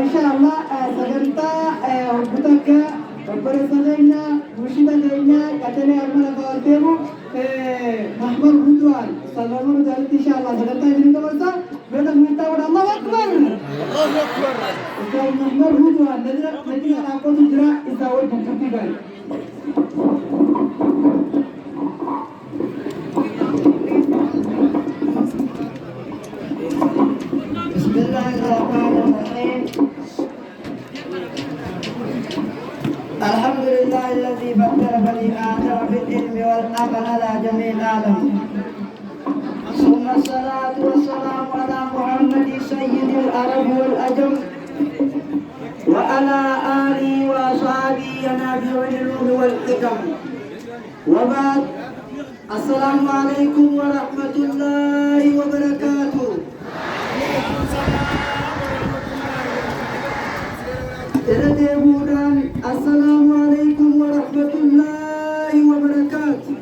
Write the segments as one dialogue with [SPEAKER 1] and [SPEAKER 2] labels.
[SPEAKER 1] إن شاء الله سجنتا وبتك وبرزقنا وشيدنا كتني أرمنا فارتيمو محمد رضوان سلام رضوان إن شاء الله سجنتا يبين كبرتا بدك ميتا ولا الله أكبر الله أكبر محمد رضوان نجرا أكو نجرا إذا هو بكتي كان بسم الله الرحمن الرحيم الحمد لله الذي فضل بني آدم في العلم والعمل على جميع العالم ثم الصلاة والسلام على محمد سيد العرب والأجم وعلى آله وأصحابه ينابيع العلوم والحكم وبعد السلام عليكم ورحمة الله وبركاته السلام عليكم ورحمة الله وبركاته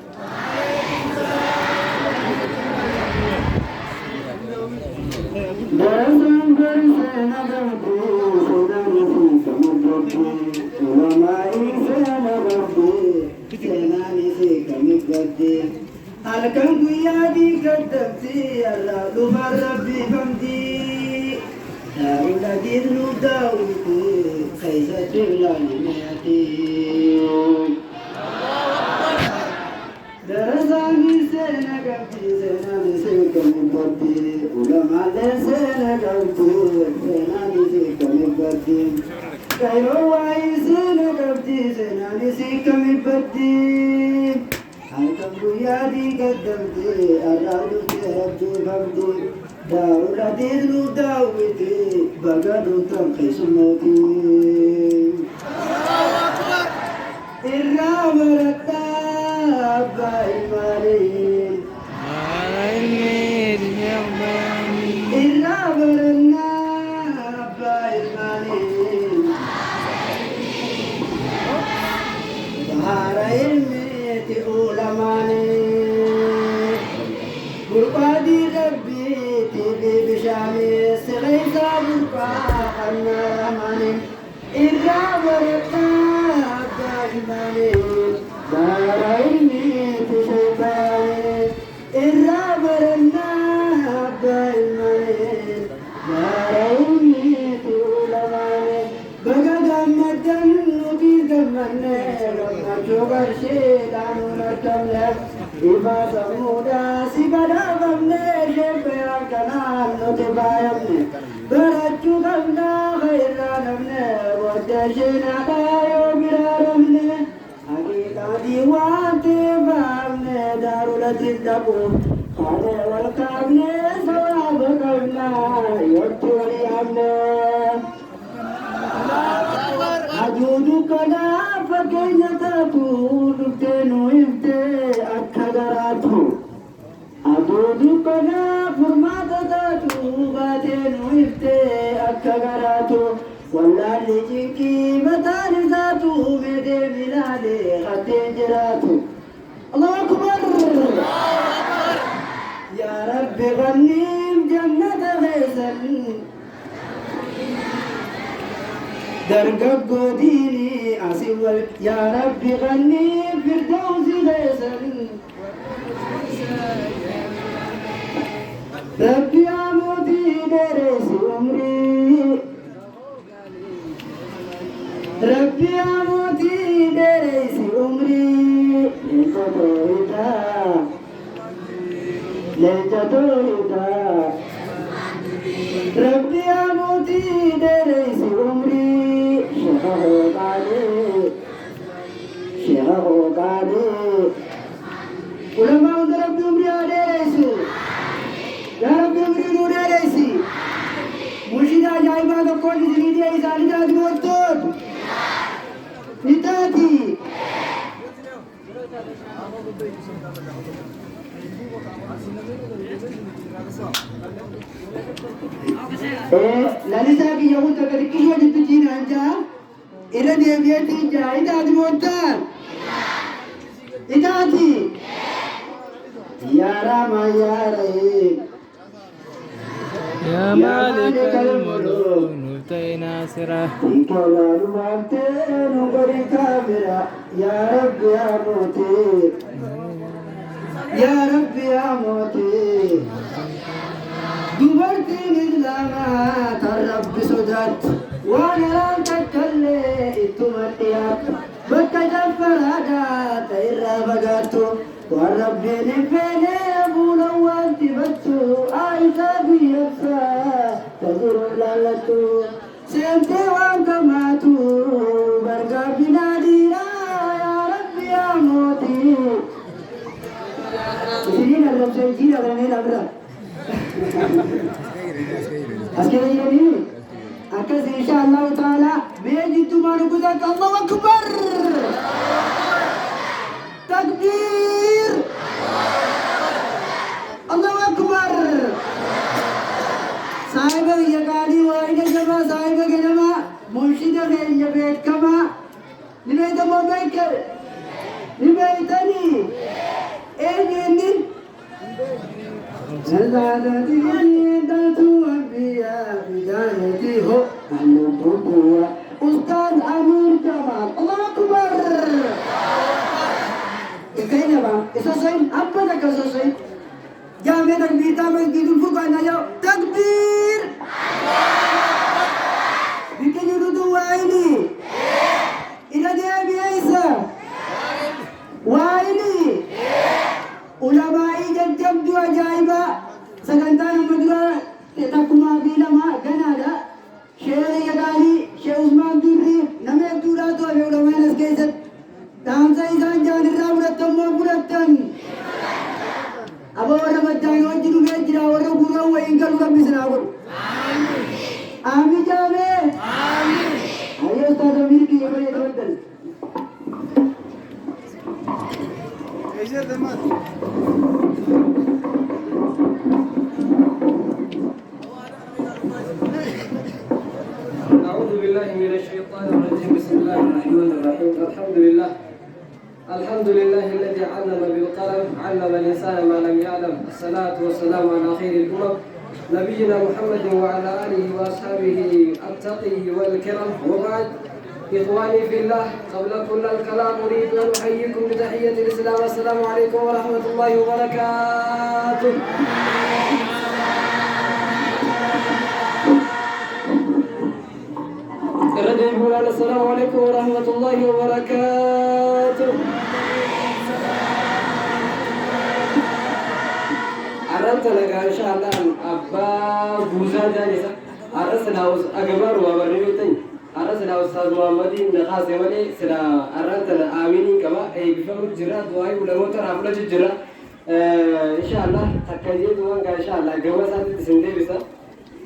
[SPEAKER 1] halkan guyyaadii gaddabtee allaa dhufaan rabbii famtii daa'uudha diidnu daawwitee keessatti ilaalimee darasaanii seena qabdii seenaan isee kamibbatti ulamaalee seena qabdii seenaan isee kamibbatti kayroo waa'ee seena qabdii seenaan isee kamibbatti halkan guyyaadii gaddabdee allaa dhuftee rabbii famtii daa'uudha diidnu daawwitee baga dhuftan keessumootii irraa baradhaa abbaa ilmaanii irraa barannaa abbaa ilmaanii bahaara ilmeeti ulamaanii gurbaadii rabbiiti bishaanii sirreessaa gurbaa qannaa irraa baradhaa abbaa ilmaanii bahaara ilmeeti shaybaanii irraa barannaa abbaa ilmaanii bahaara ilmeeti ulamaanii baga gammaddan nuti gammannee gammachuu qarshiidhaan nun argamne ifa sammuudhaa si badhaafamnee sheebbee akkanaan nuti baay'amne barachuu qabnaa fayyirraa namne booddee sheenaadhaa yoo biraaramne haqiiqaatii waan teeffaamne daarulatiin dhabu haadee wal kaafne sawaaba qabnaa yootti walii hamne ajuudu kanaa fakkeenya taatu dhuftee nu hiftee akka garaatu ajuudu kanaa furmaata taatu baatee nu hiftee akka garaatu wallaalli jinkii mataan isaatu meedee milaalee hattee jiraatu Allahu akbar yaa rabbi ganniim jannata keessan dargaggoo diinii asii wal yaa rabbi ganniim firdawsi keessan rabbi amuutii dheeressi umrii rabbi amuutii dheeressi umrii leenca tooyitaa rabbi amuutii dheeressi umrii sheekha hooqaalee ulamaa hunda rabbi umrii haa dheeressu yaa rabbi umrii nuu dheeressi mushida ajaa'ibaa tokkoon isinii dhi'ee isaanii taatu moottoon ni taati lalisaa kiyya hunda gadi qiyyoo jettu jiinaan jaa irra deebi'eetiin jaa itaati moottaan itaati yaa rama yaa rahim
[SPEAKER 2] مالك الملوك نلتقي ناصرة
[SPEAKER 1] فيك لا نمتين وقري كامرة يا رب يا موتي يا رب يا موتي دبرتي للغمات الرب سدت وانا لا تتكلي اتمتيات بكا جفر هدات إلا بقاتو والرب نفيني أبو لوان تبتو عايزة بيبسا تزر لالتو سيمتي وانكماتو برقا بنادينا يا رب يا موتي سيدين الرب سيدين الرمين أبرا أسكي يجري أكس إن شاء الله تعالى بيجي تمارو قدك الله أكبر تكبير الله أكبر صاحب يقالي وين جما صاحب جما مرشد غير يبيت كما نبيت ما بيكر نبيتني إيه زادتني دتو أنبياء بدايتي هو النبوة أستاذ أمير جمال الله أكبر كيف بقى إساسين أبدا كإساسين جامع تكبير مسجد الفقراء نجوا تكبير بيجي يردوا وعيني إذا دي أبي عيسى وعيني علماء جدّوا أجايبا سكنتان مدرا تكما بيلما جنادا شيخ يقالي شيخ عثمان دري نمي دورا تو علماء نسكيست تام سايسان جان الرابطة مبرتن أبو رمضان وجدوا بيجرا وربنا وإنكر ربي سناور آمين جامع آمين أيها أستاذ أمير كي يبغى يتفضل
[SPEAKER 3] أعوذ بالله من الشيطان الرجيم بسم الله الرحمن الرحيم الحمد لله الذي علم بالقلم علم الإنسان ما لم يعلم الصلاة والسلام على خير الأمم نبينا محمد وعلى آله وأصحابه التقي والكرم وبعد إخواني في الله قبل كل الكلام أريد أن أحييكم بتحية الإسلام السلام عليكم ورحمة الله وبركاته السلام عليكم ورحمة الله وبركاته أردت لك إن شاء الله أبا بوزا جانسا أردت لك أقبار وبرميتين أردت لك أستاذ محمد نخاص ولي سلا أردت لك آمينين كما أي بفهم الجرات وهي ولموتر أفلج الجرات إن شاء الله تكاجيت وانك إن شاء الله قوة سندي بسا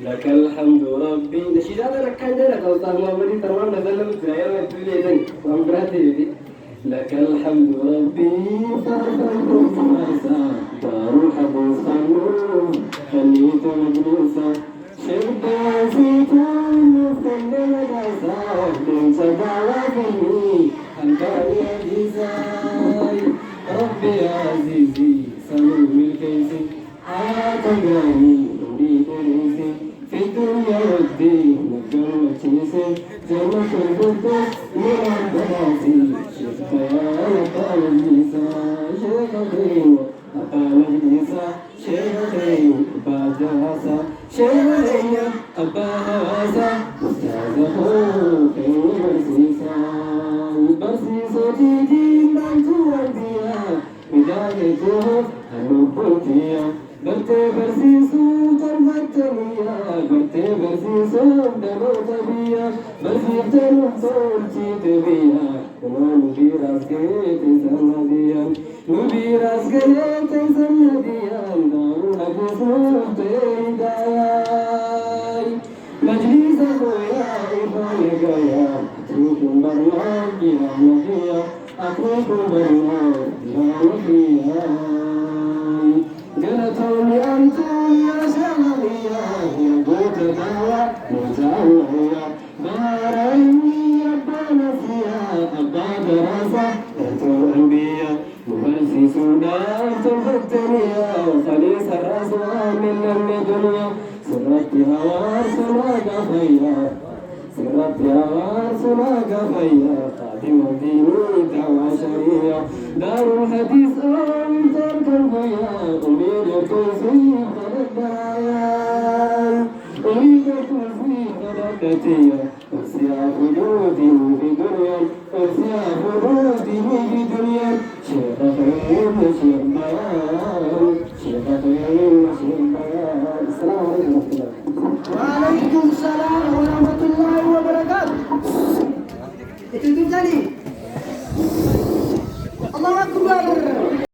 [SPEAKER 3] لك الحمد ربي نشيدات لك كان جلك أستاذ محمد تمام نزل بسرعي ما يبتلي يدني وأمبراتي يدي لك الحمد ربي فرقك فرسا دار الحديث النور خليت مجلسا شبدا سيكون فن مدسا من سداواتني أنت عزيزاي ربي عزيزي سلوم الكيسي آتغاني نريد ريسي في الدنيا والدين نقدر وتيسي جنة الفردوس من البرازي شفت يا أبا النساء شيخ خير أبا النساء شيخ خير أبا جهاسا شيخ خير أبا هواسا أستاذ خير برسيسا برسيسا تيجي نانتو أنبياء بدايته النبوتية برتي برسيسو تربتنيا برتي برسيسو دموتبيا برسيتن صورتي تبيا ونبيراس كيتي سنديا نبيراس كيتي سنديا دارنا بسوف تيداي مجلس خويا إخواني قايا أتركم برنامج يا نبيا أتركم برنامج يا نبيا قلتوني أنتم يا شمالية يا بوت دعوة مزاوية باريني أبا نسيا أبا دراسة أنتم أنبياء مبرسي سودا أنتم فتنيا وخليص الرحمة أسماء من لم دنيا سرتها وارسلك خيرا سرتها وارسلك خيرا خادم ديني دعوى شريعة دار الحديث من ترك البيع أريد توفيق الدعايا أريد توفيق ردتي أرسع خلودي في دنيا أرسع خلودي في دنيا شيخ خير شيخ بيان شيخ خير شيخ بيان